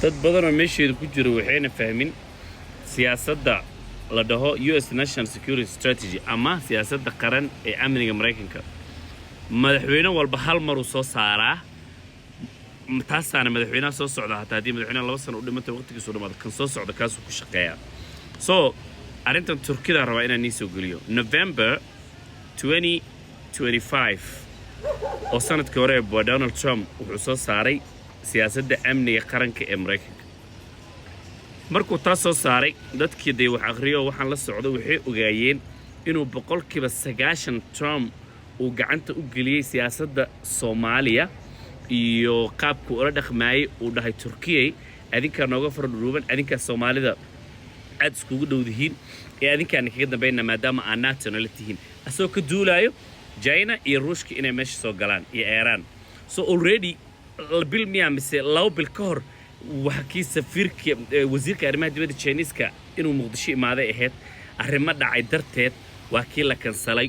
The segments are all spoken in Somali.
dad badan oo meesheedu ku jiro waxayna fahmin siyaasadda la dhaho US National Security Strategy ama siyaasadda qaran ee amniga Mareykanka madaxweyne walba hal mar uu soo saaraa taasaana madaxweynaha soo socda hataa haddii madaxweynaha 2 sano u dhimantay waqtigiisu dhamaado kan soo socda kaasuu ku shaqeeyaa so arrintan Turkida rabaa inaan nii soo geliyo November 2025 oo sanadkii hore Donald Trump wuxuu soo saaray siyaasadda amniga qaranka ee Mareykanka markuu taas soo saaray dadkii day wax akhriyo waxaan la socdo waxay ogaayeen inuu 90% Trump uu gacanta u geliyay siyaasadda Soomaaliya iyo qaabku ula dhaqmaayay uu dhahay Turkiye adinka nooga fardhuuban adinka Soomaalida aad iskugu dhowdihiin ee adinkaan kaga dambeeyna maadaama aan national tihiin asoo ka duulayo China iyo Ruushka inay meesha soo galaan iyo Iran so already bil miya mise laba bil ka hor waxa kii safiirka wasiirka arrimaha dibadda Chinese-ka inuu Muqdisho imaaday ahayd arrimo dhacay darteed waa kii la kansalay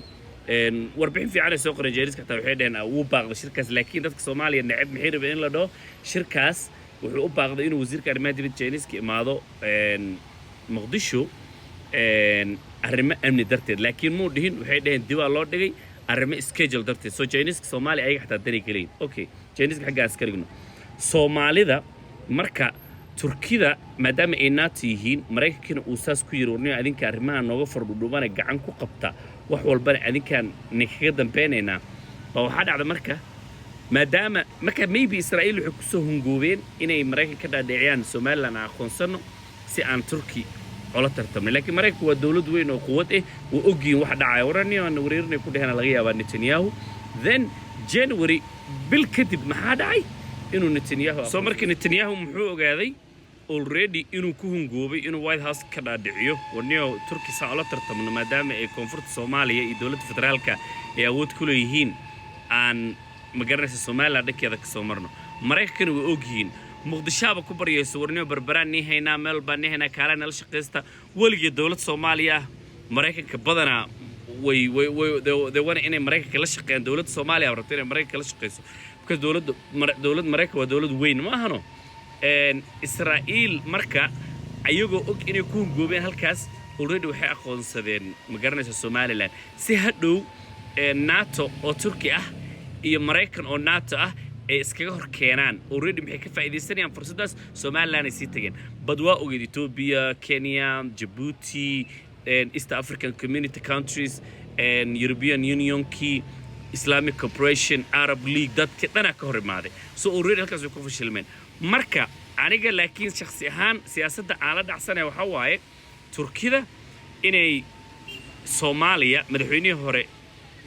warbixin fiican ay soo qoray Chinese-ka taa waxay dhaheen uu baaqday shirkaas laakiin dadka Soomaaliya nacab maxay rabeen in la dhaho shirkaas wuxuu u baaqday inuu wasiirka arrimaha dibadda Chinese-ka imaado Muqdisho arrimo amni darteed laakiin muu dhihin waxay dhaheen dib loo dhigay arrimo schedule darteed soo Chinese-ka Soomaaliya ay xataa dari kaleeyeen okay Chinese-ka xaggaas ka dhigno Soomaalida marka Turkida maadaama ay NATO yihiin Mareykankana uu saas ku yiri warniyo adinka arrimaha nooga fardhuubana gacan ku qabta wax walba adinkaan kaga dambeynayna waxa dhacda marka maadaama maybe Israa'iil wuxuu ku soo hungoobeen inay Mareykanka ka dhaadhiciyaan Somaliland aqoonsano si aan Turki ola tartamay laakiin Mareykanku waa dawlad weyn oo quwad ah oo ogyiin wax dhacay warniyo aan wareernay ku dhehna laga yaabaa Netanyahu then January bil kadib maxaa dhacay inuu Netanyahu soo markii Netanyahu muxuu ogaaday already inuu ku hungoobay inuu White House ka dhaadhiciyo warniyo Turki saa ola tartamno maadaama ay koonfurta Soomaaliya iyo dawladda federaalka ay awood ku leeyihiin aan magaranaysa Soomaaliya dhakeeda ka soo marno Mareykankana way ogyiin Muqdisho ku baryeeso warniyo barbaraan nii hayna meel baan nii hayna kaalana la shaqeysta waligeed dawladda Soomaaliya Mareykanka badana way wana inay Mareykanka la shaqeeyaan dawladda Soomaaliya rabtay inay Mareykanka la shaqeyso because dawladda Mareykanka waa dawlad weyn ma ahano Israa'iil marka ayagoo og inay ku hungoobeen halkaas already waxay aqoonsadeen magaranaysa Somaliland si hadhow NATO oo Turki ah iyo Mareykan oo NATO ah ay iskaga hor keenaan already maxay ka faa'iideysanayaan fursadaas Somaliland ay sii tageen badwaa ogeed Ethiopia Kenya Djibouti East African Community countries and European Union key Islamic Cooperation Arab League dadka dhana ka hor imaaday so already halkaas way ku fashilmeen marka aniga laakiin shakhsi ahaan siyaasadda aan la dhacsanay waxa waaye Turkida inay Soomaaliya madaxweynihii hore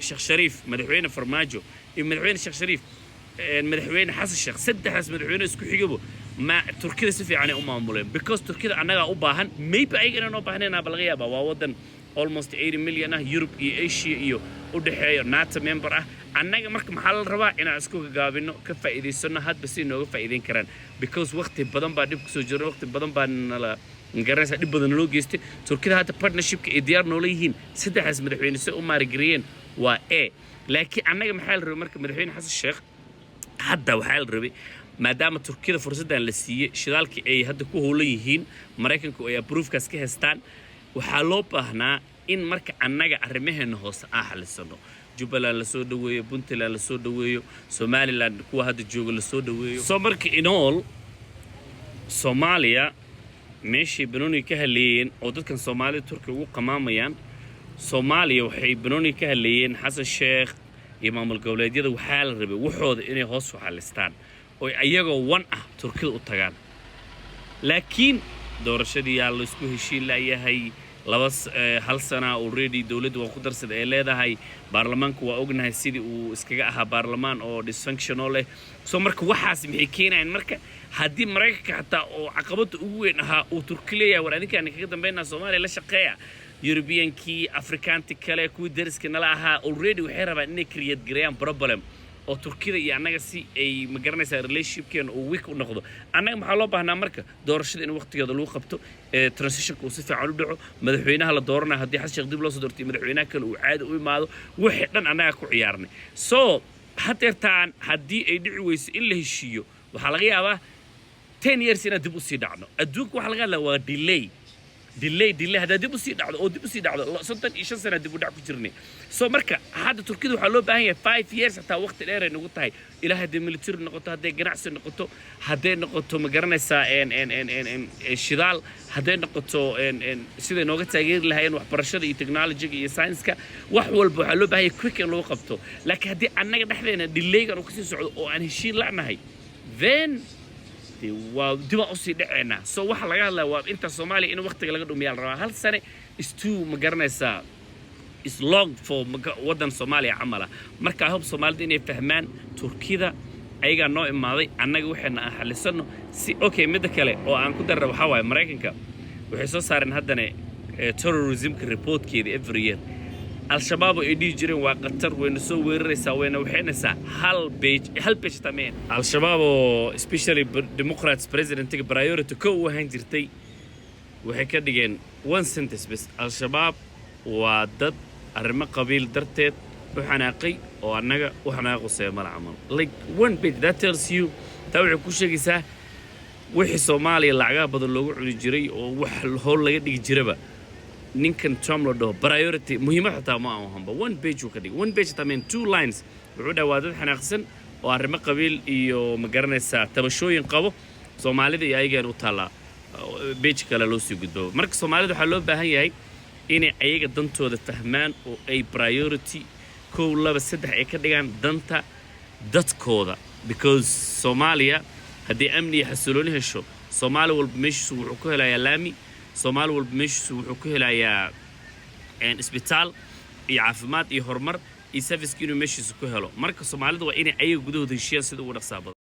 Sheekh Shariif madaxweyne Farmaajo iyo madaxweyne Sheekh Shariif madaxweyne Xasan Sheekh saddexdaas madaxweyne isku xigabo ma Turkida si fiican ay u maamuleen because Turkida anaga u baahan maybe ay inaan u baahnayna bal laga yaabaa waa wadan almost 80 million Europe iyo Asia iyo u dhaxeeyo NATO member ah annaga marka maxaa la rabaa inaan isku gaabino ka faa'iideysano hadba si nooga faa'iideyn karaan because waqti badan baa dib ku soo jiro waqti badan baa nala garanaysa dib badan loo geystay Turkida hadda partnership-ka ay diyaar noo leeyihiin saddexdaas madaxweyne si u maarigriyeen waa laakiin annaga maxaa la rabaa marka madaxweyne Xasan Sheekh hadda waxaa la rabay maadaama Turkida fursadan la siiyay shidaalkii ay hadda ku howlan yihiin Mareykanku ay approve-kaas ka haystaan waxaa loo baahnaa in marka annaga arrimaheena hoose aan xalisano Jubaland la soo dhaweeyo Puntland la soo dhaweeyo Somaliland kuwa hadda jooga la soo dhaweeyo soo marka in all Soomaaliya meeshii banooni ka haleeyeen oo dadkan Soomaalida Turkiga ugu qamaamayaan Soomaaliya waxay banooni ka haleeyeen Xasan Sheekh iyo maamul goboleedyada waxaa la rabay waxooda inay hoos u xalistaan oo ayagoo wan ah Turkida u tagaan laakiin doorashadii yaa la isku heshiin laayahay hal sana already dawladdu waa ku darsaday ay leedahay baarlamaanku waa ognahay sidii uu iskaga ahaa baarlamaan oo dysfunctional leh soo marka waxaas maxay keenayaan marka haddii Mareykanka xataa oo caqabada ugu weyn ahaa uu Turki leeyahay war adinkaan kaga dambeynaa Soomaaliya la shaqeeya European-kii Afrikaanti kale kuwa dariska nala ahaa already waxay rabaan inay create gareeyaan problem oo Turkida iyo annaga si ay ma garanaysaa relationship-keena oo weak u noqdo annaga maxaa loo baahnaa marka doorashada in waqtigeeda lagu qabto transition-ku si fiican u dhaco madaxweynaha la dooranayo haddii Xasan Sheekh dib loo soo doortay madaxweynaha kale uu caadi u imaado wixii dhan annaga ku ciyaarnay so hadeertaan haddii ay dhici weyso in la heshiiyo waxaa laga yaabaa 10 years إن دب أسي دعنا أدوك وحلا قال له delay هذا دب أسي دعنا أو دب أسي دعنا صدق إيش سنة دب ودع كجرني so مركا هذا تركيا وحلو بهاي 5 years حتى وقت الإيرة نقطة هاي إلى هذا ملتير نقطة هذا جناس نقطة هذا نقطة مقارنة سا إن الشغال هذا نقطة إن سيدا نقطة تغيير لها إن وحبرشة التكنولوجيا الساينس كا وحول بحلو بهاي quick إن لو قبته لكن هذه أنا نحن delay كانوا كسر سعود أو أنا شيء لعنا هاي then ودما أصير دعنا so واحد لقى له وأنت الصومالي إنه وقت لقى دوميال راه هل سنة is too مقارنة سا is long for ودن صوماليا عمله مركا هم صومال دين يفهمان تركيا أيجا نوع ماضي أنا جوحنا حلسنا سي أوكي مدكله أو أنا كنت الربح هواي أمريكا وحسوا صار إن هذا terrorism report كذي every year الشباب يدي جرين وقتر ونسوي الرئيس ونوحنسا هل بيج تمام الشباب especially Democrats president priority كو هنجرتي وحكدين one sentence بس الشباب وضد أرمى قبيل درتت وحناقي وحناقو سيما العمل like one page that tells you تابع كل شيء سه وحي صومالي العقاب بدل لوجو على جري وح الهول اللي يدي جربه نينكن تراملو ده priority مهمة حتى ما هم one page وكذي one page تمام two lines بعودة وادد حناقسن وأرمى قبيل يو مقارنة سا تبشوي ينقبوا صومالي ده يجي نطلع بيج كلا لوسي قدو مركز صومالي ده حلو بهاي إني أيجا دنتو ده فهمان أو أي priority كولا بس ده أي كده دنتا دت كودا because Somalia هدي أمني يحصلوني هالشو Somalia والبمش وحكوها لا يلامي Somalia والبمش وحكوها لا يا إن إسبيتال يعافمات يهرمر يسافس كينو مش سكوها له مركز Somalia ده وإني أي جدود الشيء سيد ورصابة